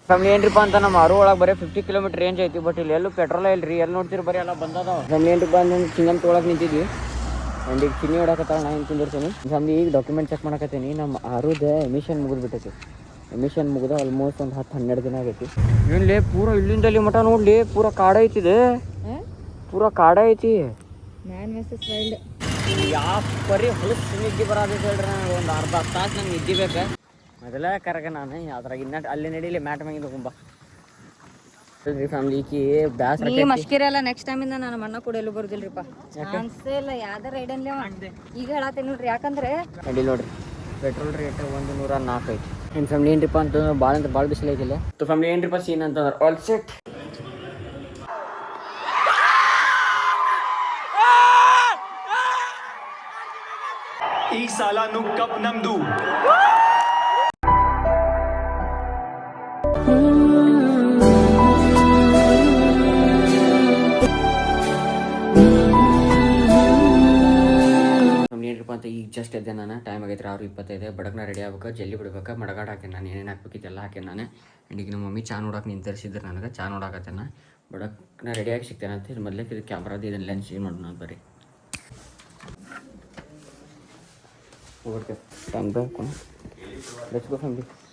Family ಏನ್ರಿಪ್ಪ ಅಂತ ನಮ್ಮ ಆರು ಒಳಗೆ ಬರೀ 50 ಕಿಲೋಮೀಟರ್ ರೇಂಜ್ ಐತಿ. ಬಟ್ ಇಲ್ಲಿ ಎಲ್ಲೂ ಪೆಟ್ರೋಲ್ ಇಲ್ರಿ, ಎಲ್ಲಿ ನೋಡ್ತೀರಿ ಬರೀ ಎಲ್ಲ ಬಂದದ. ಫ್ಯಾಮಿಲಿ ಏನ್ರಿಪ್ಪ ಅಂದ್ರೆ ಚಿಂಗಮ್ ತೊಗೊಳಕ್ಕೆ ನಿಂತಿದ್ವಿ. ಆ್ಯಂಡ್ ಈಗ ಚಿನ್ನಿ ಹೊಡಕತ್ತಾಳ, ನಾ ಏನು ಕುಂದಿರ್ತೀನಿ. ಫ್ಯಾಮಿಲಿ ಈಗ ಡಾಕ್ಯುಮೆಂಟ್ ಚೆಕ್ ಮಾಡಕತ್ತೀನಿ. ನಮ್ಮ ಆರುದ ಎಮಿಷನ್ ಮುಗಿದ್ಬಿಟ್ಟೈತಿ. ಎಮಿಷನ್ ಮುಗಿದ ಆಲ್ಮೋಸ್ಟ್ ಒಂದು 10-12 ದಿನ ಆಗೈತಿ. ಏನ್ಲೇ ಪೂರ ಇಲ್ಲಿಂದ ಅಲ್ಲಿ ಮಠ ನೋಡ್ಲಿ, ಪೂರ ಕಾಡ ಐತಿದೆ, ಪೂರ ಕಾಡ ಐತಿ. ಯಾವ ಪರಿ ಹೊಲಸು ನಿದ್ದೆ ಬರೋದೈತೆ ಹೇಳ್ರಿ. ನನಗೆ ಒಂದು ಅರ್ಧ ತಾಸು ನಂಗೆ ನಿದ್ದೆ ಬೇಕು. ಮೊದಲ ಕರಗ ನಾನು ಅದ್ರಾಗ ಇನ್ನ ಅಲ್ಲಿ ನಡೀಲಿ ಮ್ಯಾಟ್ ಮ್ಯಾಗಿಂದ ಹೋಗುಂಬ ಫ್ಯಾಮಿಲಿ ಬ್ಯಾಸ್ ಮಸ್ಕಿರಲ್ಲ. ನೆಕ್ಸ್ಟ್ ಟೈಮಿಂದ ನಾನು ಮಣ್ಣ ಕೂಡ ಎಲ್ಲೂ ಬರುದಿಲ್ರಿಪ್ಪ, ಚಾನ್ಸೇ ಇಲ್ಲ. ಯಾವ್ದಾರ ಐಡನ್ಲಿ ಈಗ ಹೇಳತ್ತೇನೆ ನೋಡ್ರಿ. ಯಾಕಂದ್ರೆ ಅಡ್ಡಿ ನೋಡ್ರಿ ಪೆಟ್ರೋಲ್ ರೇಟ್ 104 ಐತಿ. ಏನು ಫ್ಯಾಮಿಲಿ ಏನ್ರಿಪ್ಪ ಅಂತಂದ್ರೆ ಭಾಳ ಅಂತ ಭಾಳ ಬಿಸಿಲು ಐತಿಲ್ಲ. ಫ್ಯಾಮಿಲಿ ಏನ್ರಿಪ್ಪ ಸೀನ್ ಅಂತಂದ್ರೆ ಆಲ್ ಸೆಟ್. ಈ ಸಾಲನು ಕಪ್ ನಮ್ದು. ಏನಪ್ಪ ಅಂತ ಈಗ ಜಸ್ಟ್ ಎದ್ದೆ ನಾನು. ಟೈಮ್ ಆಗೈತೆ 6:25. ಬಡಕ್ನ ರೆಡಿ ಆಗ್ಬೇಕು, ಜಲ್ದಿ ಬಿಡ್ಬೇಕು. ಮಡಗಾಡ್ ಹಾಕಿ ನಾನು ಏನೇನು ಹಾಕ್ಬೇಕಿದ್ದೆಲ್ಲ ಹಾಕಿ ನಾನು. ಆ್ಯಂಡ್ ಈಗ ನಮ್ಮ ಮಮ್ಮಿ ಚಾ ನೋಡಕ್ಕೆ ನಿಂತರಿಸಿದ್ರು ನನಗೆ. ಚಾ ನೋಡಾಕತ್ತೇನೆ. ಬಡಕ್ನ ರೆಡಿಯಾಗಿ ಸಿಗ್ತೇನೆ ಅಂತ ಇದು ಮೊದಲೇ ಇದು ಕ್ಯಾಮ್ರಾದ ಇದನ್ನು ಲೆನ್ಸ್ ಏನು ಮಾಡೋಣ ಬರೀ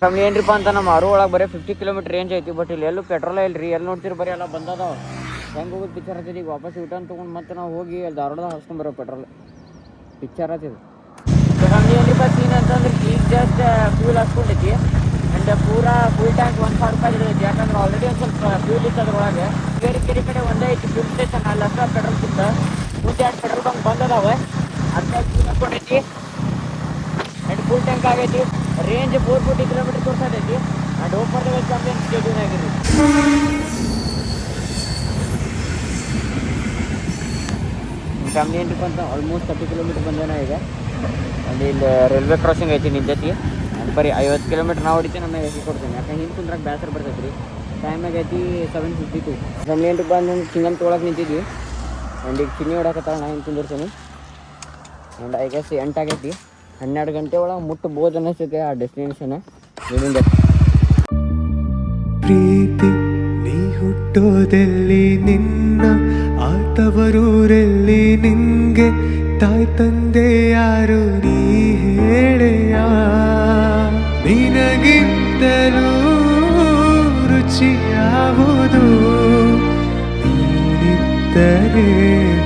ಫ್ಯಾಮಿಲಿ ಏನ್ರಿಪ್ಪ ಅಂತ ನಮ್ಮ ಆರು ಒಳಗೆ ಬರೀ 50 ಕಿಲೋಮೀಟರ್ ರೇಂಜ್ ಐತಿ. ಬಟ್ ಇಲ್ಲಿ ಎಲ್ಲೂ ಪೆಟ್ರೋಲ್ ಇಲ್ರಿ, ಎಲ್ಲಿ ನೋಡ್ತೀರಿ ಬರೀ ಎಲ್ಲ ಬಂದದ. ಹೆಂಗೆ ಹೋಗೋದು ಪಿಕ್ಚರ್ ಹತ್ತಿದ. ಈಗ ವಾಪಸ್ ರಿಟರ್ನ್ ತೊಗೊಂಡು ಮತ್ತೆ ನಾವು ಹೋಗಿ ಅಲ್ಲಿ ಧಾರವಾಡದಾಗ ಹಾಕ್ಸ್ಕೊಂಬರೋ ಪೆಟ್ರೋಲ್ ಪಿಕ್ಚರ್ ಹತ್ತಿದ. ಫ್ಯಾಮಿಲಿ ಏನ್ರಿಪ್ಪ ಸೀನ್ ಅಂತಂದ್ರೆ ಈಗ ಜಸ್ಟ್ ಫ್ಯೂಲ್ ಹಾಕ್ಸ್ಕೊಂಡೈತಿ. ಆ್ಯಂಡ್ ಪೂರಾ ಫುಲ್ ಟ್ಯಾಂಕ್ 1,000 ರೂಪಾಯಿ ಹಿಡಿದೈತಿ. ಯಾಕಂದ್ರೆ ಆಲ್ರೆಡಿ ಒಂದು ಸ್ವಲ್ಪ ಫ್ಯೂಲ್ ಇತ್ತು ಅದ್ರೊಳಗೆ. ಬೇರೆ ಕಡೆ ಒಂದೇ ಐತಿ ಫ್ಯೂಲ್ ಸ್ಟೇಷನ್, ಅಲ್ಲಿ ಅಷ್ಟ ಪೆಟ್ರೋಲ್ ಸಿಗ್ತ. ಮುಂದೆ 2 ಪೆಟ್ರೋಲ್ ಬಂಕ್ ಬಂದದಾವೆ, ಅದಕ್ಕೆ ಫ್ಯೂಲ್ ಹಾಕ್ಕೊಂಡೈತಿ. ಆ್ಯಂಡ್ ಫುಲ್ ಟ್ಯಾಂಕ್ ಆಗೈತಿ. ರೇಂಜ್ 440 ಕಿಲೋಮೀಟರ್ ತೋರ್ಸತೈತಿ. ಆ್ಯಂಡ್ ಓಪರ್ ಲೆವೆಲ್ ಚಾಂಪಿಯನ್ ಸ್ಟೇಟ್ಯೂನ್ ಆಗಿರಿ. ಫ್ಯಾಮಿಲಿ ಏನ್ರಿಪ್ಪ ಅಂತ ಆಲ್ಮೋಸ್ಟ್ 30 ಕಿಲೋಮೀಟರ್ ಬಂದೇನ ಈಗ. ಆ್ಯಂಡ್ ಇಲ್ಲಿ ರೈಲ್ವೆ ಕ್ರಾಸಿಂಗ್ ಐತಿ ನಿನ್ನ ಜೊತೆ. ಆ್ಯಂಡ್ ಬರೀ 50 ಕಿಲೋಮೀಟರ್ ನಾವು ಹೊಡಿತೀನಿ, ನಮಗೆ ಹೆಸರು ಕೊಡ್ತೀನಿ. ಯಾಕಂದ್ರೆ ಹಿಂದೆ ಕುಂದ್ರಾಗ ಬೇಸರ ಬರ್ತೈತಿ ರೀ. ಟೈಮ್ ಆಗೈತಿ 7:52. ಫ್ಯಾಮಿಲಿ ಏನ್ರಿಪ್ಪ ಅಂದ್ರೆ ಚಿಂಗಮ್ ತೊಗೊಳಕ್ಕೆ ನಿಂತಿದ್ವಿ. ಆ್ಯಂಡ್ ಈಗ ಚಿನ್ನಿ ಹೊಡಕತ್ತಾಳ, ನಾ ಏನು ಕುಂದಿರ್ತೀನಿ. ಆ್ಯಂಡ್ ಐ ಗೆಸ್ 8 ಆಗೈತಿ. 12 ಗಂಟೆ ಒಳಗೆ ಮುಟ್ಟಬಹುದು ಅನ್ನಿಸ್ತೈತೆ ಆ ಡೆಸ್ಟಿನೇಷನ್. ಇಲ್ಲಿಂದ ಪ್ರೀತಿ ನೀ ಹುಟ್ಟೋದೆಲ್ಲಿ, ನಿನ್ನ ಆತವರೂರೆಲ್ಲಿ, ನಿನ್ಗೆ ತಾಯಿ ತಂದೆ ಯಾರು ನೀ ಹೇಳೆಯ. ನಿನಗಿಂತಲೂ ರುಚಿ ಯಾವುದು, ನೀನಿದ್ದರೆ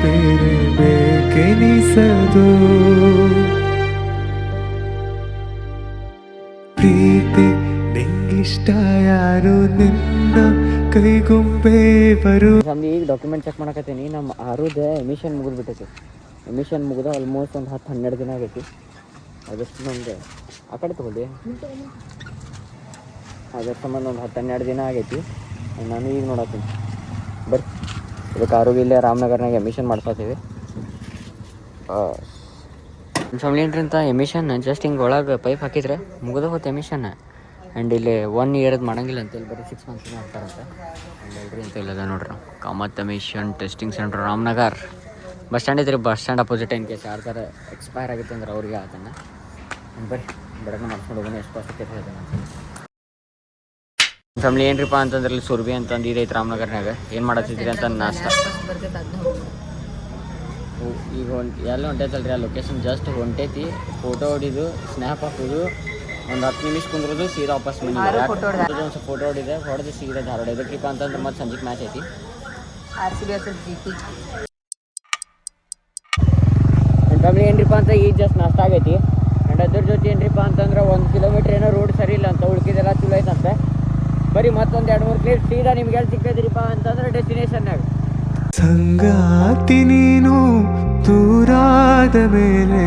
ಬೇರೆ ಬೇಕೆನಿಸದು. ಪ್ರೀತಿ ನಿಂಗಿಷ್ಟ ಯಾರು, ನಿನ್ನ ಕೈಗೊಂಬೆ ಬರು. ಈಗ ಡಾಕ್ಯುಮೆಂಟ್ ಚೆಕ್ ಮಾಡಕತ್ತೀನಿ. ನಮ್ಮ ಆರುದ ಎಮಿಷನ್ ಮುಗಿದ್ಬಿಟ್ಟೈತಿ. ಎಮಿಷನ್ ಮುಗಿದ ಆಲ್ಮೋಸ್ಟ್ ಒಂದು 10-12 ದಿನ ಆಗೈತಿ. ಅದಷ್ಟು ನಮ್ಗೆ ಆ ಕಡೆ ತೊಗೊಳ್ಳಿ. ಅದ್ರ ಸಂಬಂಧ ಒಂದು 10-12 ದಿನ ಆಗೈತಿ. ನಾನು ಈಗ ನೋಡತ್ತೀನಿ ಬರ್ರಿ. ಇದಕ್ಕೆ ಆರೋಗ್ಯ ಇಲ್ಲೇ ರಾಮನಗರ್ನಾಗ ಎಮಿಷನ್ ಮಾಡ್ಕೊತೀವಿ. ಫ್ಯಾಮಿಲಿ ಏನ್ರಿ ಅಂತ ಎಮಿಷನ್ ಜಸ್ಟ್ ಹಿಂಗೆ ಒಳಗೆ ಪೈಪ್ ಹಾಕಿದ್ರೆ ಮುಗಿದ ಹೋಯ್ತು ಎಮಿಷನ್. ಆ್ಯಂಡ್ ಇಲ್ಲಿ 1 ಇಯರ್ದು ಮಾಡೋಂಗಿಲ್ಲ ಅಂತ, ಇಲ್ಲಿ ಬರೀ 6 ಮಂತ್ಸ್ ಮಾಡ್ತಾರಂತೆ. ಆ್ಯಂಡ್ ಎಲ್ರಿ ಅಂತ ಇಲ್ಲದ ನೋಡ್ರಿ, Kamath emission testing centre Ramanagar bus stand ಐತ್ರಿ. Bus stand opposite in case ಯಾರ ಥರ ಎಕ್ಸ್ಪೈರ್ ಆಗಿತ್ತು ಅಂದ್ರೆ ಅವ್ರಿಗೆ ಅದನ್ನು ಬರ್ರಿ ಬೆಳಗ್ಗೆ ಮಾಡ್ಕೊಂಡು ಹೋಗೋಣ. ಎಷ್ಟು ಕಾಸ್ಟ್ ಐತೆ ಹೇಳ್ತೇನೆ ಅಂತ. ಫ್ಯಾಮಿಲಿ ಏನ್ರಿಪ್ಪ ಅಂತಂದ್ರೆ ಇಲ್ಲಿ ಸುರ್ಬಿ ಅಂತಂದು ಇದೈತೆ ರಾಮನಗರ್ನಾಗ. ಏನು ಮಾಡತ್ತಿದ್ರಿ ಅಂತ ನಾಷ್ಟ ಈಗ ಎಲ್ಲ ಹೊಂಟೈತಲ್ರಿ. ಆ ಲೊಕೇಶನ್ ಜಸ್ಟ್ ಹೊಂಟೈತಿ. ಫೋಟೋ ಹೊಡಿದು ಸ್ನ್ಯಾಪ್ ಹಾಕೋದು, ಒಂದು 10 ನಿಮಿಷ ಕುಂದ್ರೋದು, ಸೀದಾ ವಾಪಸ್ ಮನೆ. ಒಂದು ಸ್ವಲ್ಪ ಫೋಟೋ ಹೊಡಿದೆ, ಹೊಡೆದು ಸೀದಾ ಧಾರವಾಡ. ಇದಕ್ಕಿಪ್ಪ ಅಂತಂದ್ರೆ ಮತ್ತೆ ಸಂಜೆಗೆ ಮ್ಯಾಚ್ ಐತಿ. ಫ್ಯಾಮಿಲಿ ಏನ್ರಿಪ್ಪ ಅಂತ ಈಗ ಜಸ್ಟ್ ನಾಷ್ಟ ಆಗೈತಿ. ಆ್ಯಂಡ್ ಅದ್ರ ಜೊತೆ ಏನ್ರಿಪ್ಪ ಅಂತಂದ್ರೆ 1 ಕಿಲೋಮೀಟ್ರ್ ಏನೋ ರೋಡ್ ಸರಿ ಇಲ್ಲ ಅಂತ, ಉಳ್ಕಿದೆಲ್ಲ ಚಲೋ ಐತಂತೆ. ಬರೀ ಮತ್ತೊಂದು 2-3 ಕ್ಲಿಪ್ ಸೀದಾ ನಿಮ್ಗೆ ಎಲ್ಲಿ ಸಿಗ್ತೈತಿರಿಪ್ಪ ಅಂತಂದ್ರೆ ಡೆಸ್ಟಿನೇಷನ್ನಾಗ. ಸಂಗಾತಿ ನೀನು ದೂರಾದ ಮೇಲೆ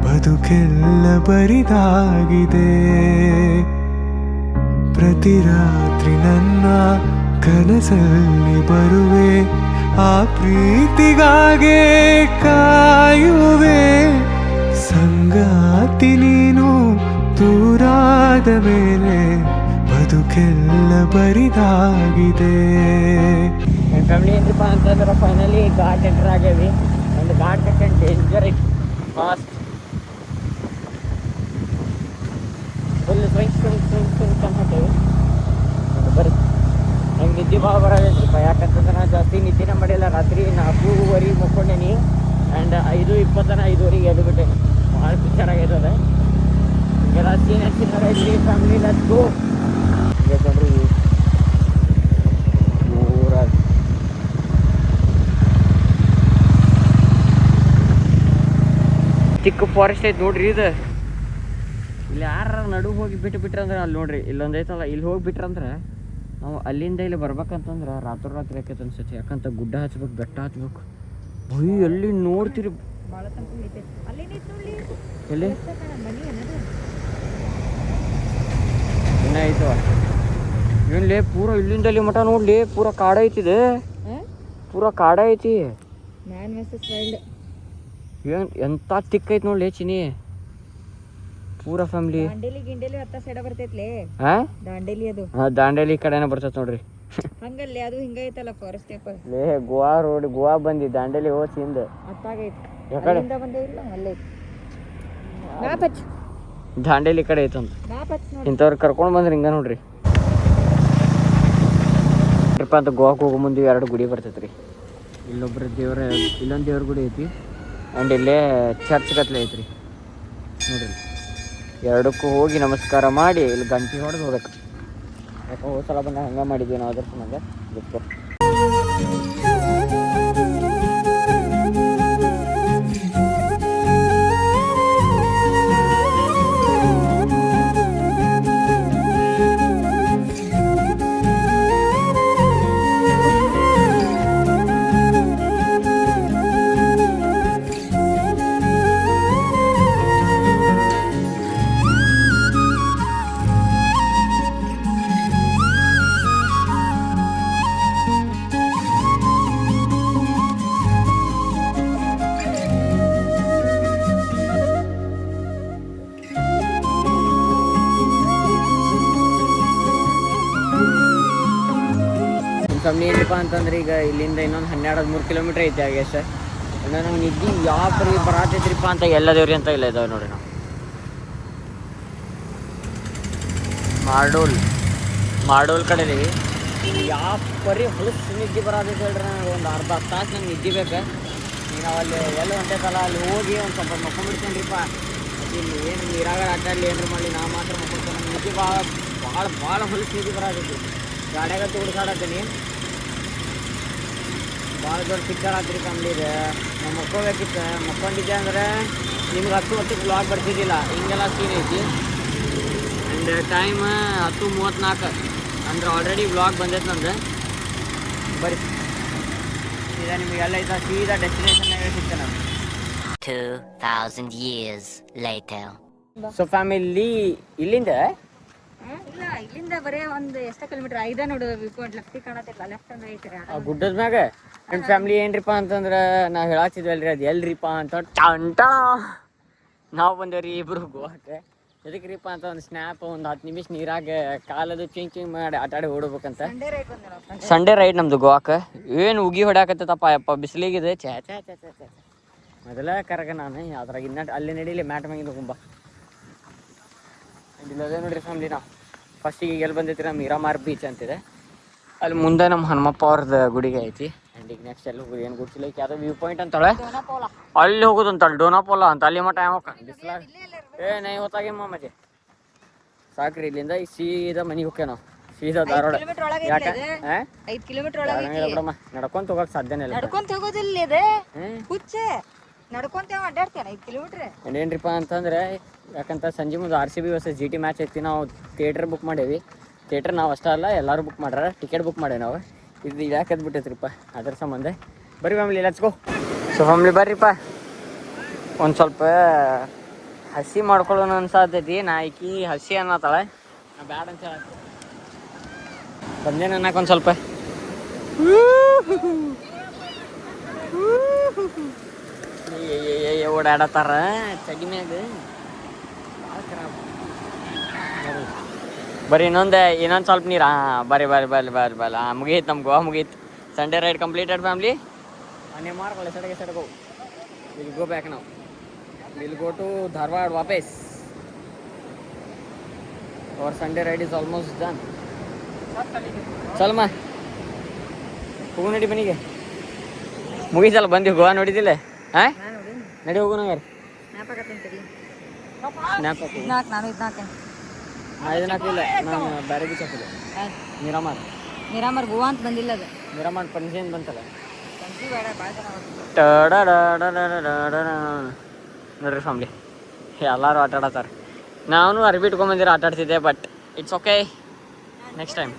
ಬದುಕೆಲ್ಲ ಬರಿದಾಗಿದೆ. ಪ್ರತಿ ರಾತ್ರಿ ನನ್ನ ಕನಸಲ್ಲಿ ಬರುವೆ, ಆ ಪ್ರೀತಿಗಾಗೆ ಕಾಯುವೆ. ಸಂಗಾತಿ ನೀನು ದೂರಾದ ಮೇಲೆ ಬದುಕೆಲ್ಲ ಬರಿದಾಗಿದೆ. ಫ್ಯಾಮಿಲಿ ಏನ್ರಿಪ್ಪ ಅಂತಂದ್ರೆ ಫೈನಲಿ ಘಾಟ್ ಎಂಟರ್ ಆಗೇವಿ. ಒಂದು ಘಾಟ್ ಸೆಕೆಂಡ್ ಡೇಂಜರ್ ಐತಿ ಫಾಸ್ಟ್. ಫುಲ್ ಸ್ವಿಂಗ್ ಅಂತ ಹೊಟ್ಟೇವಿ. ನಿದ್ದೆ ಭಾಳ ಬರೋದೈತ್ರಿಪ್ಪ. ಯಾಕಂತಂದ್ರೆ ನಾನು ಜಾಸ್ತಿ ನಿದ್ದೆನೇ ಮಾಡಿಲ್ಲ. ರಾತ್ರಿ 4:30 ಮಕ್ಕೊಂಡೇನಿ ಆ್ಯಂಡ್ 5:20 5:30 ಎದ್ದು ಬಿಟ್ಟೇನಿ. ಭಾಳ ಪಿಕ್ಚರ್ ಆಗೈತದ. ಹಿಂಗೆಲ್ಲ ಸೀನ್ ಐತ್ರಿ ಫ್ಯಾಮಿಲಿ. ಲೆಟ್ಸ್ ಗೋ. ಹಿಂಗೆ ನೋಡ್ರಿ ಊರಾಗ ಚಿಕ್ಕ ಫಾರೆಸ್ಟ್ ಐತೆ ನೋಡ್ರಿ. ಇದು ಇಲ್ಲಿ ಯಾರ ನಡು ಹೋಗಿ ಬಿಟ್ರಂದ್ರೆ ಅಲ್ಲಿ ನೋಡ್ರಿ ಇಲ್ಲೊಂದು ಐತಲ್ಲ, ಇಲ್ಲಿ ಹೋಗಿ ಬಿಟ್ರಂದ್ರೆ ನಾವು ಅಲ್ಲಿಂದ ಇಲ್ಲಿ ಬರ್ಬೇಕಂತಂದ್ರೆ ರಾತ್ರಿ ಆಕೈತೆ ಅನ್ಸುತ್ತೆ. ಯಾಕಂತ ಗುಡ್ಡ ಹಚ್ಬೇಕು, ಬೆಟ್ಟ ಹಚ್ಬೇಕು. ಅಯ್ಯೋ ಎಲ್ಲಿ ನೋಡ್ತೀರಿ ಎಲ್ಲಿ ಇನ್ನ ಐತವ ಏನ್ಲೇ ಪೂರ ಇಲ್ಲಿಂದ ಅಲ್ಲಿ ಮಠ ನೋಡ್ಲಿ. ಪೂರ ಕಾಡ ಐತಿದೆ, ಪೂರ ಕಾಡ ಐತಿ. ಏನ್ ಎಂತ ತಿಕ್ಕ ಐತಿ ನೋಡ್ಲಿ ಚಿನಿ. ಪೂರ ಫ್ಯಾಮಿಲಿ ದಾಂಡೇಲಿ ಕಡೆನೇ ಬರ್ತೈತೆ ನೋಡ್ರಿ. ಹಂಗಲ್ಲಿ ಅದು ಹಿಂಗೈತಲ್ಲ ಫಾರೆಸ್ಟ್ ಟೈಪ್. ಲೇ ಗೋವಾ ರೋಡ್ ಗೋವಾ ಬಂದಿ ದಾಂಡೇಲಿ ಹೋಗಿ ಹಿಂದೆ ದಾಂಡೇಲಿ ಕಡೆ ಐತಂತ. ಇಂಥವ್ರು ಕರ್ಕೊಂಡು ಬಂದ್ರೆ ಹಿಂಗ ನೋಡ್ರಿ ಅಂತ. ಗೋವಾಕ್ಕೆ ಹೋಗೋ ಮುಂದೆ 2 ಗುಡಿ ಬರ್ತೈತ್ರಿ. ಇಲ್ಲೊಬ್ರು ದೇವ್ರ, ಇಲ್ಲೊಂದು ದೇವ್ರ ಗುಡಿ ಐತಿ ಆ್ಯಂಡ್ ಇಲ್ಲೇ ಚರ್ಚ್ ಗತ್ಲೆ ಐತ್ರಿ ನೋಡ್ರಿ. 2ಕ್ಕೂ ಹೋಗಿ ನಮಸ್ಕಾರ ಮಾಡಿ ಇಲ್ಲಿ ಗಂಟೆ ಹೊಡೆದು ಹೋಗ್ಬೇಕು. ಯಾಕೆ ಹೋದ ಸಲ ಬಂದಾಗ ಹಂಗೆ ಮಾಡಿದ್ವಿ ನಾವು. ಅದ್ರ ಸಂಬಂಧ ಬಿಟ್ಟು ಕಮ್ಮಿ ಏನಪ್ಪ ಅಂತಂದ್ರೆ ಈಗ ಇಲ್ಲಿಂದ ಇನ್ನೊಂದು 12-13 ಕಿಲೋಮೀಟ್ರ್ ಐತಿ ಹಾಗೆ ಸರ್. ನಾವು ನಿದ್ದೆ ಯಾವ ಪರಿ ಬರತೈತ್ರಿಪ್ಪ ಅಂತ ಎಲ್ಲ ದೇವ್ರಿ ಅಂತ ಇಲ್ಲ ಇದಾವೆ ನೋಡ್ರಿ. ನಾವು ಮಾಡೋಲ್ ಕಡೆಲಿ ಯಾವ ಪರಿ ಹೊಲಸು ನಿದ್ದೆ ಬರತೈತೆ ಹೇಳ್ರಿ. ನನಗೆ ಒಂದು ಅರ್ಧ ತಾಸು ನಂಗೆ ನಿದ್ದೆ ಬೇಕು. ಈಗ ನಾವು ಅಲ್ಲಿ ಎಲ್ಲ ಹೊಂಟೈತಲ್ಲ ಅಲ್ಲಿ ಹೋಗಿ ಒಂದು ಸ್ವಲ್ಪ ಮಕ್ಕೊಂಡ್ಬಿಡ್ತೇನ್ರಿಪ್ಪ. ಇಲ್ಲಿ ಏನು ನೀರಾಗ ಆಟಾಡಲಿ ಏನ್ರಿ ಮಾಡಲಿ ನಾ ಮಾತ್ರ ಮಕ್ಕೊಳ್ತೇನೆ. ನಮ್ಮ ನಿದ್ದೆ ಭಾಳ ಹೊಲಸು ನಿದ್ದೆ ಬರತೈತಿ. ಗಾಡಿಯಾಗ ಹುಡುಕಾಡತ್ತೀನಿ. ಭಾಳ ದೊಡ್ಡ ಪಿಕ್ಚರ್ ಆಗ್ತಿರಿ ಫ್ಯಾಮಿಲಿ ಇದೆ. ನಾವು ಮಕ್ಕೋಬೇಕಿತ್ತು. ಮಕ್ಕೊಂಡಿದ್ದೆ ಅಂದರೆ ನಿಮ್ಗೆ 10 ಹೊತ್ತಿಗೆ ಬ್ಲಾಗ್ ಬರ್ತಿದ್ದಿಲ್ಲ. ಹಿಂಗೆಲ್ಲ ಸೀನ್ ಐತಿ. ಆ್ಯಂಡ್ ಟೈಮ್ 10:34 ಅಂದ್ರೆ ಆಲ್ರೆಡಿ ಬ್ಲಾಗ್ ಬಂದೈತೆ ನಂದು. ಬರೀ ಈಗ ನಿಮಗೆಲ್ಲ ಐತ ಸೀದಾ ಡೆಸ್ಟಿನೇಷನ್ನಾಗ ಸಿಗ್ತೇನೆ ನಾನು. 2000 years later. ಸೊ ಫ್ಯಾಮಿಲಿ ಇಲ್ಲಿಂದ ಇಲ್ಲ, ಇಲ್ಲಿಂದ ಬರೀ ಒಂದು ಎಷ್ಟು ಕಿಲೋಮೀಟರ್ 5 ನೋಡು. ವ್ಯೂ ಪಾಯಿಂಟ್ ಲೆಫ್ಟ್ ಕಾಣತಿಲ್ಲ, ಲೆಫ್ಟ್ ಅಂದ್ರೆ ಐತ್ರಿ ಗುಡ್ಡದ ಮ್ಯಾಗ. ನನ್ನ ಫ್ಯಾಮಿಲಿ ಏನ್ರಿಪ್ಪ ಅಂತಂದ್ರೆ ನಾವು ಹೇಳಾಕ್ತಿದ್ವಲ್ರಿ ಅದು ಎಲ್ರಿಪ್ಪ ಅಂತ ನಾವು ಬಂದೇವ್ರಿ ಇಬ್ರು ಗೋವಾಕ್ಕೆ. ಎದಕ್ರಿಪ್ಪ ಅಂತ ಒಂದು ಸ್ನ್ಯಾಪ್ ಒಂದು 10 ನಿಮಿಷ ನೀರಾಗ ಕಾಲದು ಚಿಂಗ್ ಮಾಡಿ ಆಟಾಡಿ ಓಡ್ಬೇಕಂತ. ಸಂಡೇ ರೈಡ್ ನಮ್ದು ಗೋವಾಕ್ಕೆ. ಏನು ಉಗಿ ಹೊಡ್ಯಾಕತ್ತಪ್ಪ ಯಪ್ಪ ಬಿಸಿಲಿಗಿದೆ. ಚೇ ಮೊದಲ ಕರಗ ನಾನು ಅದ್ರಾಗ ಇನ್ನ ಅಲ್ಲಿ ನಡೀಲಿ ಮ್ಯಾಟ್ ಮ್ಯಾಗಿಂದ ಕುಂಬ ಇಲ್ಲದೇ ನೋಡ್ರಿ ಫ್ಯಾಮಿಲಿ. ನಾವು ಫಸ್ಟಿಗೆ ಎಲ್ಲಿ ಬಂದೈತಿ ನಮ್ಮ ಮೀರಾಮಾರ್ ಬೀಚ್ ಅಂತಿದೆ. ಅಲ್ಲಿ ಮುಂದೆ ನಮ್ಮ ಹನುಮಪ್ಪ ಅವ್ರದ್ದು ಗುಡಿಗೆ ಐತಿ. ಆ್ಯಂಡ್ ಈಗ ನೆಕ್ಸ್ಟ್ ಎಲ್ಲಿ ಹೋಗೋದು ಏನು ಗೊತ್ತಿಲ್ಲ. ಈಗ ಯಾವುದೋ ವ್ಯೂ ಪಾಯಿಂಟ್ ಅಂತಾಳೆ ಅಲ್ಲಿ ಹೋಗೋದು ಅಂತಾಳೆ. ಡೋನಾಪೋಲ ಅಂತ. ಅಲ್ಲಿ ಮಟ್ಟ ಯಾವಕ್ಕ ಬಿಸ್ಲಾಗ ನೈ ಹೊತ್ತಾಗಿಮ್ಮ ಮತ್ತೆ ಸಾಕ್ರಿ. ಇಲ್ಲಿಂದ ಈಗ ಸೀದಾ ಮನೆಗೆ ಹೋಗ್ಯ ನಾವು. ಸೀದಾ ಧಾರವಾಡ. ಯಾಕೆ 5 ಕಿಲೋಮೀಟರ್ ಬಿಡಮ್ಮ ನಡ್ಕೊಂತ ಹೋಗಕ್ಕೆ ಸಾಧ್ಯನೇ ಇಲ್ಲ. ನಡ್ಕೊಂತ ಹೋಗೋದಿಲ್ಲ ಇದೆ ಹುಚ್ಚೆ. ನಡ್ಕೊಂತ ಅಡ್ಡಾಡ್ತೇನೆ 5 ಕಿಲೋಮೀಟ್ರ್. ಏನ್ರಿಪ್ಪ ಅಂತಂದ್ರೆ ಯಾಕಂತ ಸಂಜೆ ಮುಂದೆ RCB vs GT ಮ್ಯಾಚ್ ಐತಿ. ನಾವು ಥಿಯೇಟ್ರ್ ಬುಕ್ ಮಾಡೇವಿ. ಥಿಯೇಟ್ರ್ ನಾವು ಅಷ್ಟೇ ಅಲ್ಲ ಎಲ್ಲರೂ ಬುಕ್ ಮಾಡ್ಯಾರ. ಟಿಕೆಟ್ ಬುಕ್ ಮಾಡೇವಿ ನಾವು. ಇದು ಯಾಕೆ ಬಿಟ್ಟೈತ್ರಿಪ್ಪ ಅದ್ರ ಸಂಬಂಧ. ಬರ್ರಿ family let's go. So family ಬರ್ರಿಪ್ಪ. ಒಂದು ಸ್ವಲ್ಪ ಹಸಿ ಮಾಡ್ಕೊಳ್ಳೋಣ ಅನ್ಸಾತೈತಿ. ನಾಯ್ಕಿ ಹಸಿ ಅನ್ನತ್ತಾಳೆ. ನಾ ಬ್ಯಾಡ ಅಂತ ಹೇಳ ಬಂದೇನು ಅನ್ನಕ್ಕೆ ಒಂದು ಸ್ವಲ್ಪ ಓಡಾಡತ್ತಾರ ಚಗಿ ಮ್ಯಾಗ. ಬರ್ರಿ ಇನ್ನೊಂದು ಸ್ವಲ್ಪ ನೀರು. ಬರ್ರಿ ಮುಗೀತು ನಮ್ಮ ಗೋವಾ ಮುಗೀತು. Sunday ride completed family. ಅನ್ನೇ ಮಾಡ್ಕೊಳ್ಳಿ ಸೆಡ್ ಗೋ. ವಿಲ್ ಗೋ ಬ್ಯಾಕ್ ನಾವು. ವಿಲ್ ಗೋ ಟು ಧಾರವಾಡ ವಾಪಸ್. Our Sunday ride is almost done. ಚಲ್ಮ ಹೋಗು ನಡಿ ಮನೆಗೆ. ಮುಗಿಸಲ್ಲ ಬಂದಿ ಗೋವಾ ನೋಡಿದಿಲ್ಲ? ಹಾಂ ನಡಿ ಹೋಗು ನಂಗಾರ. ನಾನು ಇದ್ನಾಕೇನು ಇದನ್ನ ಹಾಕಲಿಲ್ಲ, ನಾನು ಬೇರೆ ಬೀಚ್ ಹಾಕಿಲ್ಲ. ಮಿರಾಮರ್ ಗೋವಾ ಅಂತ ಬಂದಿಲ್ಲ ಅದು. ಮಿರಾಮಾರ್ ಪಂಜಿನ್ ಬಂತಲ್ಲ. ಪಂಚಿ ಬೇಡ, ಭಾಳ ಜನ ನೋಡ್ರಿ ಫ್ಯಾಮ್ಲಿ ಎಲ್ಲರೂ ಆಟ ಆಡತ್ತಾರ. ನಾನು ಅರ್ಬಿ ಇಟ್ಕೊಂಬಂದಿರ ಆಟ ಆಡ್ತಿದ್ದೆ, but it's okay, next time.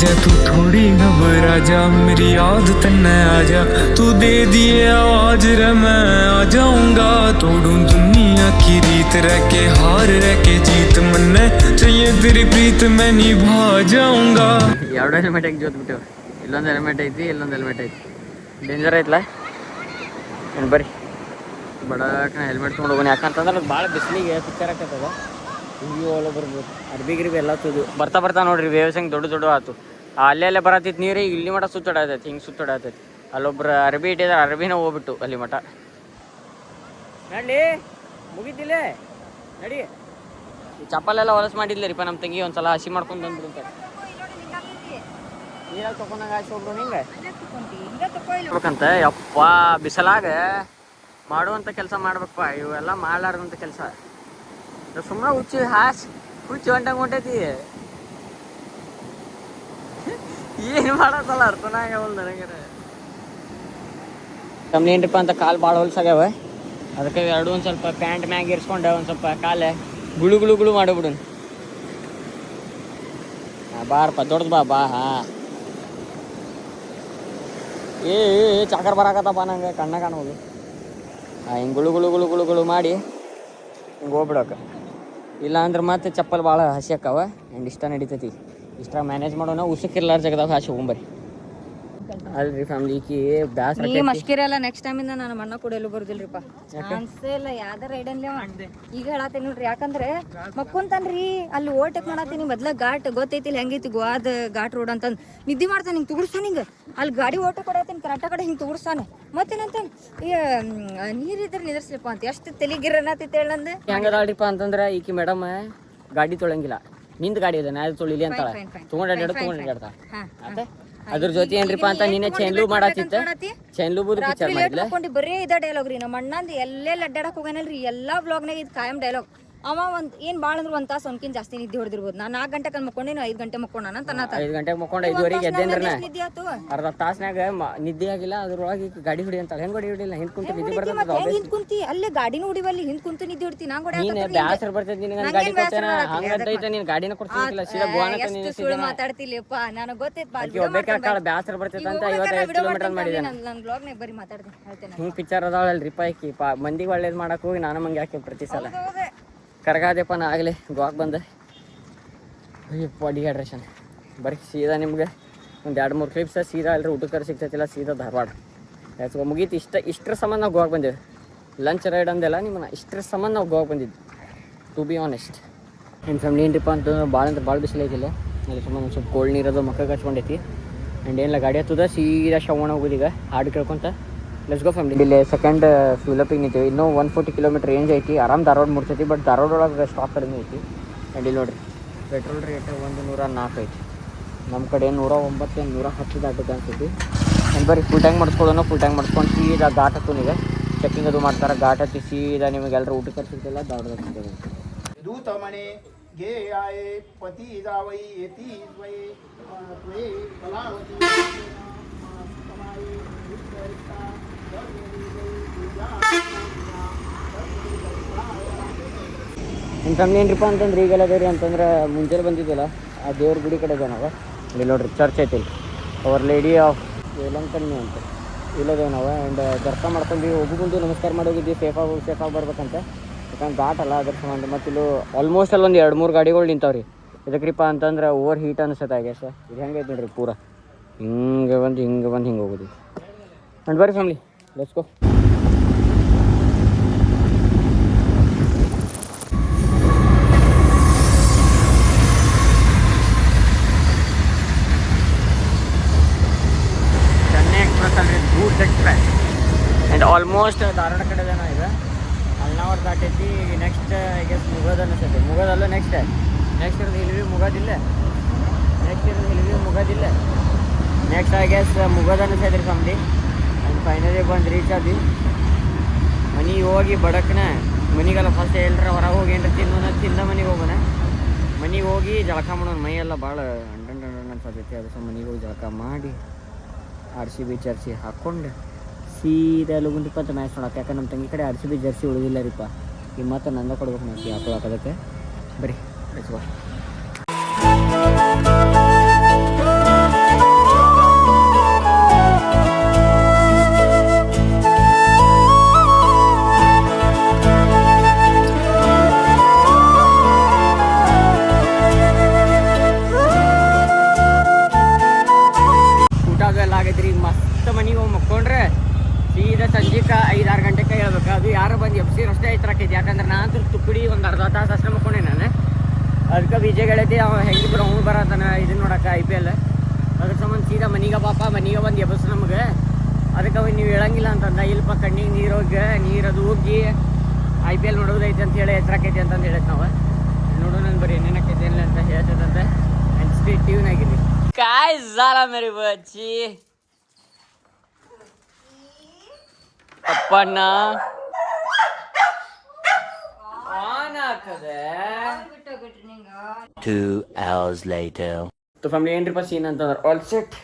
जा तू थोड़ी घबरा जा, मेरी याद तन्ने आ जा, तू दे दिए आवाज रे मैं आ जाऊंगा, तोड़ूं दुनिया की रीत रह के हार रह के जीत, मन्ने चाहिए तेरी प्रीत मैं निभा जाऊंगा. ಎರಡು ಹೆಲ್ಮೆಟ್ ಆಗಿ ಜೋತ್ ಬಿಟ್ಟೆವು. ಇಲ್ಲೊಂದು ಹೆಲ್ಮೆಟ್ ಐತಿ, ಇಲ್ಲೊಂದು ಹೆಲ್ಮೆಟ್ ಐತಿ. ಡೇಂಜರ್ ಐತಲ್ಲ ಏನು? ಬರ್ರಿ ಬಡಾಕ್ ನಾ ಹೆಲ್ಮೆಟ್ ತೊಗೊಂಡು ಹೋಗೋಣ. ಯಾಕಂತಂದ್ರೆ ಅದು ಭಾಳ ಬಿಸಿಲಿಗೆ ಪಿಕ್ಚರ್ ಆಕತ್ತದ. ಹಿಂಗೆ ಹೊಲ ಬರ್ಬೋದು. ಅರ್ಬಿ ಗಿರ್ಬಿ ಎಲ್ಲ ತುದು ಬರ್ತಾ ನೋಡ್ರಿ ವೇವ್ಸ್ ಹೆಂಗೆ ದೊಡ್ಡ ಆಯ್ತು. ಅಲ್ಲೇ ಬರತ್ತೈತಿ ನೀರು, ಇಲ್ಲಿ ಮಟ ಸುತ್ತಾಡತೈತಿ, ಹಿಂಗೆ ಸುತ್ತಾಡತೈತಿ. ಅಲ್ಲೊಬ್ರು ಅರ್ಬಿ ಇಟ್ಟಿದ್ರೆ ಅರ್ಬಿನ ಹೋಗ್ಬಿಟ್ಟು ಅಲ್ಲಿ ಮಟ. ನಡಿ ಮುಗಿತಿಲ್ಲ, ನಡಿ. ಈ ಚಪ್ಪಲೆಲ್ಲ ಹೊಲಸು ಮಾಡಿದ್ಲರಿಪ್ಪ ನಮ್ಮ ತಂಗಿ. ಒಂದ್ಸಲ ಹಸಿ ಮಾಡ್ಕೊಂಡು ಬಂದ್ಬಿಡುತ್ತಾರೆ. ನೀರಾಗ ತೊಗೊಂಡಂಗೆ ಆಯ್ತು ಒಬ್ರು ಹಿಂಗೆ ಬೇಕಂತ. ಯಪ್ಪ ಬಿಸಲಾಗ ಮಾಡುವಂಥ ಕೆಲಸ ಮಾಡ್ಬೇಕಪ್ಪ. ಇವೆಲ್ಲ ಮಾಡಲಾರ್ದಂಥ ಕೆಲಸ. ಸುಮ್ಮನೆ ಹುಚ್ಚಿ ಹೊಂಟೈತಿ. ಏನು ಮಾಡತ್ತಲ್ಲ ಅರ್ಥನ ಆಗ್ಯಾವಲ್ಲ ನನಗೆ. ಕಮ್ಮಿ ಏನ್ರಿಪ್ಪ ಅಂತ ಕಾಲು ಭಾಳ ಹೊಲ್ಸಾಗ್ಯಾವ. ಅದಕ್ಕೆ ಎರಡು ಒಂದು ಸ್ವಲ್ಪ ಪ್ಯಾಂಟ್ ಮ್ಯಾಗ ಇರಿಸ್ಕೊಂಡು ಒಂದು ಸ್ವಲ್ಪ ಕಾಲು ಗುಳು ಮಾಡಿಬಿಡು. ಬಾರಪ್ಪ ದೊಡ್ಡದು ಬಾ. ಹಾಂ ಏ ಚಾಕರ್ ಬರಾಕತ್ತಪ್ಪ ನಂಗೆ ಕಣ್ಣ ಕಾಣೋದು. ಹಾಂ ಹಿಂಗೆ ಗುಳು ಮಾಡಿ ಹಿಂಗೆ ಹೋಗ್ಬಿಡೋಕೆ. ಇಲ್ಲ ಅಂದ್ರೆ ಮತ್ತೆ ಚಪ್ಪಲ್ ಭಾಳ ಹಸಿ ಅಕ್ಕವ. ಆ್ಯಂಡ್ ಇಷ್ಟ ನಡೀತೈತಿ. ಇಷ್ಟ ಮ್ಯಾನೇಜ್ ಮಾಡೋಣ. ಉಸುಕಿರ್ಲಾರ ಜಗದಾಗ ಹಾಸಿ ಹೋಗ್ಬರಿ. ಅಲ್ರಿ ಫ್ಯಾಮ್ಲಿ ಈಕಿ ಬ್ಯಾಸ್ರ ಈ ಮಷ್ಕಿರಲ್ಲ ನೆಕ್ಸ್ಟ್ ಟೈಮಿಂದ ನಾನು ಮಣ್ಣ ಕೂಡ ಎಲ್ಲೂ ಬರುದಿಲ್ರಿಪ್ಪ. ಚಾನ್ಸೇ ಇಲ್ಲ. ಯಾವ್ದಾರ ಐಡನ್ಲೇ ಈಗ ಹೇಳತ್ತೀನಿ ನೋಡ್ರಿ. ಯಾಕಂದ್ರೆ ಮಕ್ಕೊಂತಾನ್ರಿ ಅಲ್ಲಿ ಓವರ್ಟೇಕ್ ಮಾಡತ್ತೀನಿ. ಮೊದ್ಲ ಘಾಟ್ ಗೊತ್ತೈತಿಲ್ಲ ಹೆಂಗೈತಿ ಗೋವಾದ ಘಾಟ್ ರೋಡ್ ಅಂತಂದು ನಿದ್ದೆ ಮಾಡ್ತಾನೆ. ಹಿಂಗೆ ತುಗುಡ್ಸ್ತಾನೆ. ಹಿಂಗೆ ಅಲ್ಲಿ ಗಾಡಿ ಓವರ್ಟೇಕ್ ಕೊಡತ್ತೀನಿ ಕರೆಕ್ಟ ಕಡೆ ಹಿಂಗೆ ತುಗುಡ್ಸ್ತಾನೆ. ಮತ್ತೇನಂತ ನೀರಿದ್ರೆ ನಿದರ್ಸ್ಲಿಪ್ಪ ಅಂತ ಎಷ್ಟು ತೆಲಿಗಿರನತ್ತಿತ್ತು ಹೇಳಂದು. ಹೆಂಗದಾಳ್ರಿಪ್ಪ ಅಂತಂದ್ರೆ ಈಕಿ ಮೇಡಮ್ ಗಾಡಿ ತೊಳಂಗಿಲ್ಲ. ನಿಂದು ಗಾಡಿ ಇದೆ, ನಾನು ತೊಳಿಲಿ ಅಂತಾಳ. ತೊಗೊಂಡಾಡ್ತಾಳ. ಅದೇ ಅದ್ರ ಜೊತೆ ಏನ್ರಿಪ್ಪ ಅಂತ ನೀನೆ ಚೈನ್ಲೂ ಮಾಡತ್ತಿತ್ತ. ಚೈನ್ಲೂ ಬೂದು ಪಿಕ್ಚರ್ ಮಾಡಿದ್ಲ. ಬರೀ ಇದ ಡೈಲಾಗ್ ರೀ. ನಮ್ಮ ಅಣ್ಣಂದು ಎಲ್ಲೆಲ್ಲಿ ಅಡ್ಡಾಡಕ್ ಹೋಗ್ಯಾನಲ್ರಿ ಎಲ್ಲಾ ವ್ಲಾಗ್ನಾಗ ಇದು ಕಾಯಂ ಡೈಲಾಗ್. ಅವ ಒಂದ್ ಏನ್ ಭಾಳ ಅಂದ್ರೆ 1 ತಾಸು ಒಂದ್ಕಿಂತ ಜಾಸ್ತಿ ನಿದ್ದೆ ಹೊಡೆದಿರ್ಬೋದು. ನಾನು 4 ಗಂಟೆಗೆ ಮಕ್ಕೊಂಡೇನು 5 ಗಂಟೆ ಮಕ್ಕೊಂಡ ಅಂತ 5 ಗಂಟೆಗೆ ಮಕ್ಕೊಂಡು 5:30 ಎದ್ದೇಂದ್ರೆ ಅರ್ಧ ತಾಸ್ನಾಗ ನಿದ್ದೆ ಆಗಿಲ್ಲ. ಅದ್ರೊಳಗೆ ಗಾಡಿ ಹೊಡಿ ಅಂತಾಳೆ. ಹೆಂಗ್ ಗಾಡಿ ಹೊಡಿಲ್ಲ? ಹಿಂದ್ ಕುಂತು ನಿದ್ದೆ ಬರ್ತದ. ಹಿಂದ್ ಕುಂತಿ ಅಲ್ಲೇ ಗಾಡಿನ ಹೊಡಿವಲ್ಲಿ ಹಿಂದ್ ಕುಂತು ನಿದ್ದೆ ಹೊಡ್ತೀನಿ. ನೀನ್ ಬ್ಯಾಸರ ಬರ್ತೈತಿ ನಿನಗೆ. ಗಾಡಿ ಕೊಡ್ತೇನೆ ಹಂಗಂತೈತೆ. ನೀನ್ ಗಾಡಿನ ಕೊಡ್ತಿಲ್ಲ ಸೀದಾ ಗೋವಾನ ಮಾತಾಡ್ತಿಲ್ಲಪ್ಪ. ನನಗೆ ಗೊತ್ತೈತಿ ಬ್ಯಾಸರ ಬರ್ತೈತೆ ಅಂತ 55 ಕಿಲೋಮೀಟರ್ ಮಾಡಿದೆ. ನನ್ನ ಬ್ಲಾಗ್ನಾಗ ಬರೀ ಮಾತಾಡ್ತೀನಿ ಹೇಳ್ತೇನೆ. ಹಿಂಗ್ ಪಿಕ್ಚರ್ ಅದಾವಲ್ರಿಪ್ಪ ಈಕಿ. ಮಂದಿಗೆ ಒಳ್ಳೇದು ಮಾಡಕ್ ಹೋಗಿ ನಾನು ಮಂಗೆ ಹಾಕಿ ಪ್ರತಿ ಸಲ ಕರಗಾದೆಪ್ಪ. ನಾ ಆಗಲಿ ಗೋವಾಕ್ ಬಂದೆ. ಅಯ್ಯಪ್ಪ ಡಿಹೈಡ್ರೇಷನ್. ಬರೀ ಸೀದಾ ನಿಮ್ಗೆ ಒಂದು 2-3 ಕ್ಲಿಪ್ಸ್ ಸೀದಾ ಅಲ್ರಿ ಊಟಕ್ಕೆ ಸಿಗ್ತೈತಿಲ್ಲ. ಸೀದಾ ಧಾರವಾಡ ಯಾಕೆ ಮುಗೀತು. ಇಷ್ಟರ ಸಂಬಂಧ ನಾವು ಗೋವಾಕ್ ಬಂದೇವೆ. ಲಂಚ್ ರೈಡ್ ಅಂದೆಲ್ಲ ನಿಮ್ಮನ್ನ ಇಷ್ಟರ ಸಂಬಂಧ ನಾವು ಗೋವಾಕ್ ಬಂದಿದ್ದು ಟು ಬಿ ಆನೆಸ್ಟ್. ಏನು ಫ್ಯಾಮ್ಲಿ ಏನ್ರಿಪ್ಪ ಅಂತಂದ್ರೆ ಭಾಳ ಬಿಸಿಲು ಐತಿಲ್ಲ. ಅಲ್ಲಿ ಸುಮ್ಮನೆ ಒಂದು ಸ್ವಲ್ಪ ಕೋಲ್ಡ್ ನೀರದು ಮಕ್ಕ ಹಚ್ಕೊಂಡೈತಿ. ಆ್ಯಂಡ್ ಏನಿಲ್ಲ ಗಾಡಿ ಹತ್ತದ ಸೀದಾ ಶವಣ ಹೋಗೋದೀಗ ಹಾಡು ಕೇಳ್ಕೊಂತ. Let's go family. ಇಲ್ಲಿ ಸೆಕೆಂಡ್ ಫ್ಯೂಲಪಿಗೆ ನಿಂತೀವಿ. ಇನ್ನೂ 140 ಕಿಲೋಮೀಟರ್ ರೇಂಜ್ ಐತಿ. ಆರಾಮ್ ಧಾರವಾಡ ಮುಡ್ತೈತಿ. ಬಟ್ ಧಾರವಾಡ ಒಳಗೆ ಸ್ಟಾಪ್ ಕಡಿಮೆ ಐತಿ. ಆ್ಯಂಡ್ ಇಲ್ಲಿ ನೋಡಿರಿ ಪೆಟ್ರೋಲ್ ರೇಟ್ 104 ಐತಿ. ನಮ್ಮ ಕಡೆ 109 110 ದಾಟುತ್ತೆ ಅನ್ಸೈತಿ. ಆ್ಯಂಡ್ ಬರೀ ಫುಲ್ ಟ್ಯಾಂಕ್ ಮಾಡಿಸ್ಕೊಳ್ಳೋಣ. ಫುಲ್ ಟ್ಯಾಂಕ್ ಮಾಡಿಸ್ಕೊಂಡು ಸೀದಾ ಘಾಟ್ ಹತ್ತುನಿಗೆ ಚೆಕಿಂಗ್ ಅದು ಮಾಡ್ತಾರೆ. ಘಾಟ್ ಹತ್ತಿ ಸೀದಾ ನಿಮಗೆ ಎಲ್ಲರೂ ಊಟಕ್ಕೆ ಸಿಗ್ತಿಲ್ಲ ಧಾರವಾಡ ಸಿಗ್ತದೆ. दूत मणे गे आए पति जावई येती वै त्वे कलावती ನಿಮ್ಮ ಫ್ಯಾಮ್ಲಿ ಏನ್ರಿಪ್ಪ ಅಂತಂದ್ರೆ ಈಗೆಲ್ಲ ದೇವ್ರಿ ಅಂತಂದ್ರೆ ಮುಂಚೆ ಬಂದಿದ್ದಿಲ್ಲ ಆ ದೇವ್ರ ಗುಡಿ ಕಡೆ ಇದೆ ನಾವು. ಇಲ್ಲಿ ನೋಡ್ರಿ ಚರ್ಚ್ ಐತಿ. ಅವರ್ ಲೇಡಿ ಆಫ್ ವೇಲಂಕಣ್ಣಿ ಅಂತ ಇಲ್ಲದೇವು ನಾವು. ಆ್ಯಂಡ್ ದರ್ಶನ ಮಾಡ್ಕೊಂಡು ಹೋಗ್ಬಂದು ನಮಸ್ಕಾರ ಮಾಡೋಗಿದ್ವಿ. ಸೇಫಾಗಿ ಬರ್ಬೇಕಂತ. ಯಾಕಂದ್ರೆ ಘಾಟ್ ಅಲ್ಲ ಅದ್ರ ಸಂಬಂಧ. ಮತ್ತು ಇಲ್ಲಿ ಆಲ್ಮೋಸ್ಟ್ ಅಲ್ಲಿ ಒಂದು 2-3 ಗಾಡಿಗಳು ನಿಂತಾವ್ರಿ. ಇದಕ್ರಿಪ್ಪ ಅಂತಂದ್ರೆ ಓವರ್ ಹೀಟ್ ಅನಿಸುತ್ತೆ ಆಗ ಸರ್. ಇದು ಹೆಂಗೈತೆ ನೋಡ್ರಿ ಪೂರ ಹಿಂಗೆ ಬಂದು ಹಿಂಗೆ ಹೋಗೋದು. ಆ್ಯಂಡ್ ಬರ್ರಿ family let's go. Chennai express ಅಲ್ರಿ, goods express. And almost Dharwad ಕಡೆ ಜನ ಇದೆ. ಅಲ್ನಾವರ್ ದಾಟೈತಿ. ನೆಕ್ಸ್ಟ್ ಐ ಗೆಸ್ ಮುಗೋದ ಅನಿಸ್ತೈತಿ. ಮುಗೋದಲ್ಲ ನೆಕ್ಸ್ಟ್ ಇರೋದು ಹಿಲ್ವಿ ಮುಗೋದಿಲ್ಲ. ನೆಕ್ಸ್ಟ್ ಐ ಗೆಸ್ ಮುಗೋದು ಅನಿಸೈತ್ರಿ ಫ್ಯಾಮ್ಲಿ. ಆ್ಯಂಡ್ ಫೈನಲಿ ಬಂದು ರೀಚ್ ಆದ್ವಿ ಮನೆಗೆ ಹೋಗಿ ಬಡಕ್ನ. ಮನೆಗೆಲ್ಲ ಫಸ್ಟ್ ಎಲ್ಲರ ಹೊರಗೆ ಹೋಗಿ ಏನ್ರ ತಿಂದ ಮನೆಗೆ ಹೋಗೋಣ. ಮನೆಗೆ ಹೋಗಿ ಜಳಕ ಮಾಡೋಣ. ಮೈಯೆಲ್ಲ ಭಾಳ ಅಂಡಂಡ ಅನ್ಸತೈತಿ. ಅದು ಸೊ ಮನೆಗೆ ಹೋಗಿ ಜಳಕ ಮಾಡಿ RCB ಜರ್ಸಿ ಹಾಕ್ಕೊಂಡು ಸೀದಾ ಲಗುಂದಿಪ್ಪ ಅಂತ ಮ್ಯಾಚ್ ನೋಡಕ್ಕೆ. ಯಾಕಂದ್ರೆ ನಮ್ಮ ತಂಗಿ ಕಡೆ RCB ಜರ್ಸಿ ಉಳಿದಿಲ್ಲ ರೀಪ್ಪ. ಈಗ ಮತ್ತೆ ನಂದ ಕೊಡ್ಬೇಕು ಮ್ಯಾಚ್ ಹಾಕೋದಕ್ಕೆ. ಬರೀ ಲೆಟ್ಸ್ ಗೋ. ಆಗೈತ್ರಿ ಮಸ್ತ್ ಮನೆಗೆ ಹೋಗಿ ಮಕ್ಕೊಂಡ್ರೆ ಸೀದಾ ಸಂಜೆಗೆ 5-6 ಗಂಟೆಗೆ ಹೇಳ್ಬೇಕು. ಅದು ಯಾರು ಬಂದು FC ಅಷ್ಟೇ ಐತರಾಕೈತಿ. ಯಾಕಂದ್ರೆ ನಾನು ತುಕ್ಕಡಿ ಒಂದು ಅರ್ಧ ತಾಸು ಅಷ್ಟೇ ಮಕ್ಕೊಂಡೆ ನಾನು. ಅದಕ್ಕೆ ವಿಜಯ್ ಗೆಳತಿ ಅವ ಹೆಂಗಿದ್ರು ಅವ್ನು ಬರತ್ತಾನ ಇದನ್ನ ನೋಡಕ್ಕೆ IPL. ಅದ್ರ ಸಂಬಂಧ ಸೀದಾ ಮನೆಗೆ ಪಾಪ ಮನೆಗೆ ಬಂದು ಎಬ್ಬಸ್ ನಮಗೆ. ಅದಕ್ಕೆ ಅವ ನೀವು ಹೇಳಂಗಿಲ್ಲ ಅಂತಂದ. ಇಲ್ಪ ಕಣ್ಣಿಗೆ ನೀರು ಹೋಗಿ ನೀರದು ಹೋಗಿ IPL ನೋಡೋದೈತೆ ಅಂತ ಹೇಳಿ ಎತ್ತರಾಕೈತಿ ಅಂತಂದು ಹೇಳೈತೆ ನಾವು. ನೋಡೋಣ ಬರೀ ಏನೇನಕ್ಕೈತಿ ಏನಿಲ್ಲ ಅಂತ ಹೇಳ್ತದಂತೆ. ಆ್ಯಂಡ್ ಸ್ಟೇ ಟ್ಯೂನ್ ಆಗಿರಿ. काय झाला मेरी बच्ची पप्पा ना ऑन ಆಗ್ತದೆ. 2 hours later. तो ಫ್ಯಾಮಿಲಿ ಏನ್ರಿಪ್ಪ ಸೀನ್ ಅಂತಂದ್ರೆ ಆಲ್ ಸೆಟ್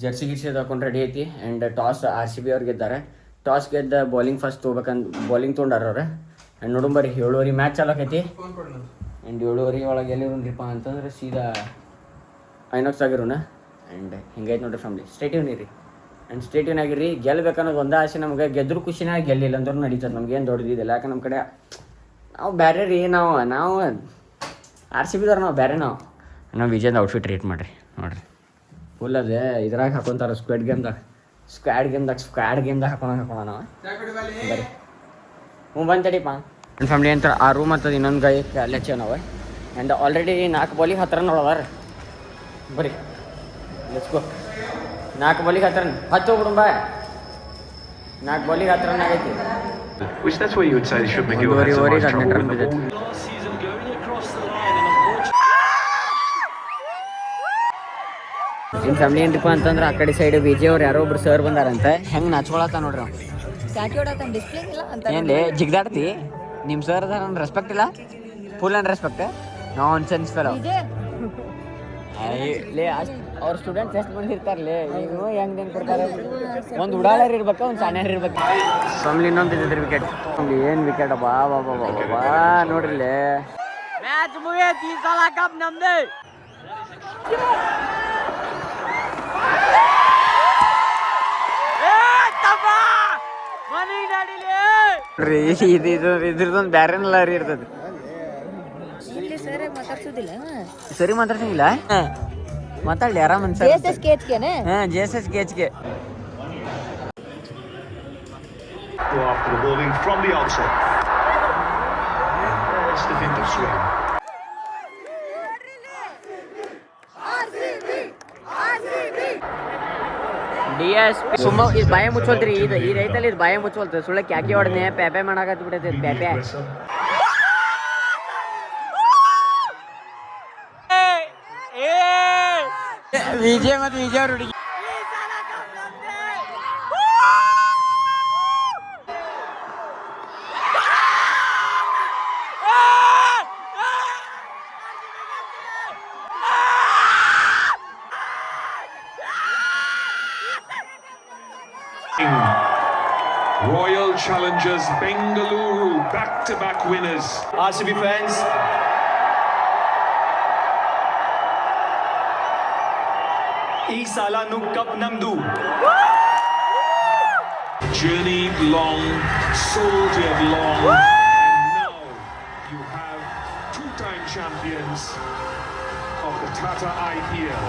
ಜರ್ಸಿ ಗಿರ್ಸಿ ಹಾಕೊಂಡು ರೆಡಿ ಐತಿ. ಆ್ಯಂಡ್ ಟಾಸ್ RCB ಅವ್ರು ಗೆದ್ದಾರೆ. ಟಾಸ್ ಗೆದ್ದ ಬೌಲಿಂಗ್ ಫಸ್ಟ್ ತೊಗೋಬೇಕಂತ ಬೌಲಿಂಗ್ ತೊಗೊಂಡಾರ ಅವ್ರು. ಆ್ಯಂಡ್ ನೋಡಂಬರಿ 7:30 ಮ್ಯಾಚ್ ಚಾಲಕೈತಿ. ಆ್ಯಂಡ್ 7:30 ಒಳಗೆ ಎಲ್ಲಿರೋನ್ರಿಪ್ಪ ಅಂತಂದ್ರೆ ಸೀದಾ ಐನಾಕ್ಸ್ ಆಗಿರೋಣ. ಆ್ಯಂಡ್ ಹಿಂಗೈತೆ ನೋಡ್ರಿ ಫ್ಯಾಮ್ಲಿ. ಸ್ಟೇಟ್ಯೂನ್ ಇರಿ ಆ್ಯಂಡ್ ಸ್ಟೇಟ್ಯೂನ್ ಆಗಿರಿ. ಗೆಲ್ಬೇಕನ್ನೋದು ಒಂದೇ ಆಸೆ ನಮಗೆ. ಗೆದ್ರು ಖುಷಿನಾಗ ಗೆಲ್ಲಿಲ್ಲ ಅಂದ್ರೂ ನಡೀತದೆ. ನಮ್ಗೇನು ದೊಡ್ಡದಿಲ್ಲ. ಯಾಕೆ ನಮ್ಮ ಕಡೆ ನಾವು ಬೇರೆ ರೀ. ನಾವು RCBದವ್ರು ನಾವು ಬೇರೆ. ನಾವು ವಿಜಯದ ಔಟ್ಫಿಟ್ ರೇಟ್ ಮಾಡಿರಿ ನೋಡಿರಿ. ಫುಲ್ ಅದೇ ಇದ್ರಾಗ ಹಾಕೊತಾರೆ ಸ್ಕ್ವಾಡ್ ಗೇಮ್ದಾಗ ಹಾಕೋಣ ನಾವು. ಬರೀ ಹ್ಞೂ ಬಂತಡಿಪ್ಪ. ನನ್ನ ಫ್ಯಾಮ್ಲಿ ಅಂತ ಆ ರೂಮ್ ಅಂತದ ಇನ್ನೊಂದು ಗಾಯ ಅಲ್ಲೇ ನಾವು. ಆ್ಯಂಡ್ ಆಲ್ರೆಡಿ 4 ಬಾಲಿಗೆ ಹತ್ರ ನೋಡೋದಾರ. ಬರೀ ಲೆಟ್ಸ್ ಗೋ. 4 ಬಾಲಿಗೆ ಹತ್ರ ಹತ್ತು ಹೋಗ್ಬಿಡುಂಬ. 4 ಬಾಲಿಗೆ ಹತ್ರನಾಗೈತಿ. Which that's where you would say they should make you have so much trouble with the ball. Last season going across the line and ನಿಮ್ಮ ಫ್ಯಾಮ್ಲಿ ಏನ್ರಿಪ್ಪ ಅಂತಂದ್ರೆ ಆ ಕಡೆ ಸೈಡ್ ವಿಜಯ್ ಅವ್ರು ಯಾರೋ ಒಬ್ರು ಸರ್ ಬಂದಾರಂತೆ. ಹೆಂಗೆ ನಾಚ್ಕೊಳತ್ತ ನೋಡ್ರಿ ಅವ್ನು. ಡಿಸ್ಪ್ಲೇ ಇಲ್ಲ ಅಂತ ಏನ್ಲಿ ಜಿಗ್ದಾಡ್ತಿ. ನಿಮ್ಮ ಸರ್ ಅದ ನನ್ನ ರೆಸ್ಪೆಕ್ಟ್ ಇಲ್ಲ. Full and respect. Non sense fellow. ಲೇ ಅಷ್ಟು ಅವ್ರ ಸ್ಟೂಡೆಂಟ್ಸ್ ಎಷ್ಟು ಮಂದಿ ಇರ್ತಾರಲ್ಲೇ. ಈಗ ಹೆಂಗೆ ಕೊಡ್ತಾರೆ. ಒಂದು ಉಡಾಳರ್ ಇರ್ಬೇಕು, ಒಂದು ಸಣ್ಣ ಇರ್ಬೇಕು. ಫ್ಯಾಮ್ಲಿ ಇನ್ನೊಂದು ಇದ್ದಿದ್ರಿ ವಿಕೆಟ್. ಏನು ವಿಕೆಟ್ ಬಾ ಬಾ ಬಾ ಬಾ ಬಾ ನೋಡ್ರಿಲ್ಲೇ. ಮ್ಯಾಚ್ ಮುಗಿಯೈತಿ ಈ ಸಲ ಕಪ್ ನಮ್ದು. ಇದ್ರದೊಂದು ಬ್ಯಾರೇನಲ್ಲ ರೀ ಇರ್ತದೆ. ಸರಿ ಮಾತಾಡ್ಸಂಗಿಲ್ಲ. ಮಾತಾಡ್ಲಿ ಆರಾಮ್ ಅನ್ಸ. JSS KHK. After the bowling from the outside. It's the defensive swing. DSP ಸುಮ್ಮ ಇದು ಬಾಯ ಮುಚ್ಚೋಲ್ತ್ರಿ. ಈ ರೈತಲ್ಲಿ ಇದು ಬಾಯ ಮುಚ್ಚೋಲ್ತ. ಸುಳ್ಳ ಕ್ಯಾಕಿ ಹೊಡೆದ್ನೆ ಪ್ಯಾಪೆ ಮಾಡಾಕತ್ ಬಿಟ್ಟೈತಿ. ಪ್ಯಾಪೆ ವಿಜಯ್ ಮತ್ತು ವಿಜಯ್ ಅವ್ರ ಹುಡುಗಿ. Royal Challengers Bengaluru back-to-back winners. RCB fans, ಈ ಸಾಲನು ಕಪ್ ನಮ್ದು. Journeyed long, soldiered long, and now you have two-time champions of the Tata IPL,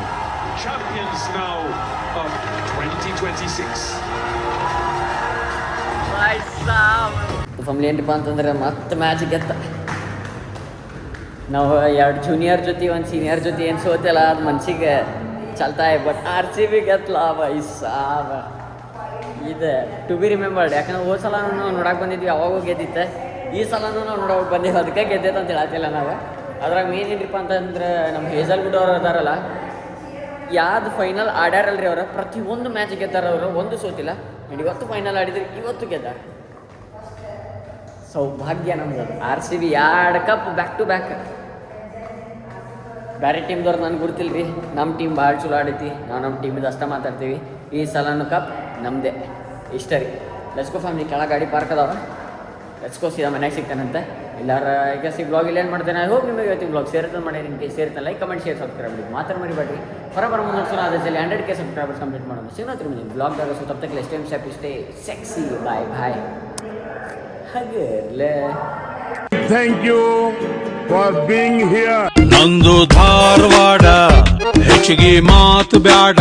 champions now of 2026. Family ಏನ್ರಿಪ್ಪ ಅಂತಂದ್ರೆ ಮತ್ತೆ ಮ್ಯಾಚ್ ಗೆತ್ತ. ನಾವು 2 ಜೂನಿಯರ್ ಜೊತೆ 1 ಸೀನಿಯರ್ ಜೊತೆ ಏನು ಸೋತಿಲ್ಲ. ಅದು ಮನ್ಸಿಗೆ ಚಲ್ತಾ ಬಟ್ RCB ಗೆತ್ತಲ ಬೈ ಸಾಬ. ಇದೆ ಟು ಬಿ ರಿಮೆಂಬರ್ಡ್. ಯಾಕಂದ್ರೆ ಹೋದ ಸಲ ನಾವು ನೋಡಕ್ಕೆ ಬಂದಿದ್ವಿ, ಅವಾಗೂ ಗೆದ್ದಿತ್ತೆ. ಈ ಸಲನೂ ನಾವು ನೋಡೋಕೆ ಬಂದಿವಿ, ಅದಕ್ಕೆ ಗೆದ್ದೈತೆ ಅಂತ ಹೇಳತ್ತಿಲ್ಲ ನಾವು. ಅದ್ರಾಗ ಮೇನ್ ಏನ್ರಿಪ್ಪ ಅಂತಂದ್ರೆ ನಮ್ಮ ಹೇಸಲ್ವುಡ್ ಅವ್ರು ಅದಾರಲ್ಲ, ಯಾವ್ದು ಫೈನಲ್ ಆಡ್ಯಾರಲ್ರಿ ಅವ್ರ ಪ್ರತಿಯೊಂದು ಮ್ಯಾಚ್ ಗೆದ್ದಾರ ಅವರು, ಒಂದು ಸೋತಿಲ್ಲ. ಆ್ಯಂಡ್ ಇವತ್ತು ಫೈನಲ್ ಆಡಿದ್ರೆ ಇವತ್ತು ಗೆದ್ದಾರ. ಸೌಭಾಗ್ಯ ನಮ್ದು. RCB 2 cup back to back. ಬೇರೆ ಟೀಮ್ದವ್ರು ನನಗೆ ಗೊತ್ತಿಲ್ಲ ರೀ, ನಮ್ಮ ಟೀಮ್ ಭಾಳ ಚಲೋ ಆಡೈತಿ, ನಾವು ನಮ್ಮ ಟೀಮಿದ್ದು ಅಷ್ಟೇ ಮಾತಾಡ್ತೀವಿ. ಈ ಸಲನೂ ಕಪ್ ನಮ್ಮದೇ. ಇಷ್ಟ ರೀ. ಲೆಟ್ಸ್ಕೋ ಫ್ಯಾಮಿಲಿ, ಕೆಳಗೆ ಗಾಡಿ ಪಾರ್ಕ್ ಅದಾವ. ಲೆಟ್ಸ್ಕೋ ಸೀದಾ ಮನೆಗೆ ಸಿಗ್ತಾನಂತೆ. ಎಲ್ಲಾರ ಈಗ ಬ್ಲಾಗ್ ಇಲ್ಲೇನು ಮಾಡ್ತೇನೆ. ಐ ಹೋಪ್ ನಿಮಗೆ ಇವತ್ತಿನ ಬ್ಲಾಗ್ ಸೇರ್ತದೆ ಮಾಡಿ. ನಿಮಗೆ ಸೇರ್ತಾನೆ ಲೈಕ್ ಕಮೆಂಟ್ ಶೇರ್ ಸಬ್ಸ್ಕ್ರೈಬ್ ಮಾಡಿ ಮಾತ್ರ ಮರಿಬೇಡ್ರಿ. ಹೊರಬರ ಮುಂದೆ ಅದರಲ್ಲಿ 100K ಸಬ್ಸ್ಕ್ರೈಬರ್ಸ್ ಕಂಪ್ಲೀಟ್ ಮಾಡೋಣ. ಸಿಗೋತ್ರಿ ಮುಂದೆ ಬ್ಲಾಗ್ದಾಗ. ಸೊ ತಪ್ಪ ತಕ್ಕಲೆ ಸ್ಟೇಮ್ ಶಾಪ್ ಇಷ್ಟೇ ಸೆಕ್ಸಿ. ಬಾಯ್ ಬಾಯ್. ಹಾಗೆ Thank you for being here. ನಂದು ಧಾರವಾಡ ಹೆಚ್ಚಿಗೆ ಮಾತು ಬ್ಯಾಡ.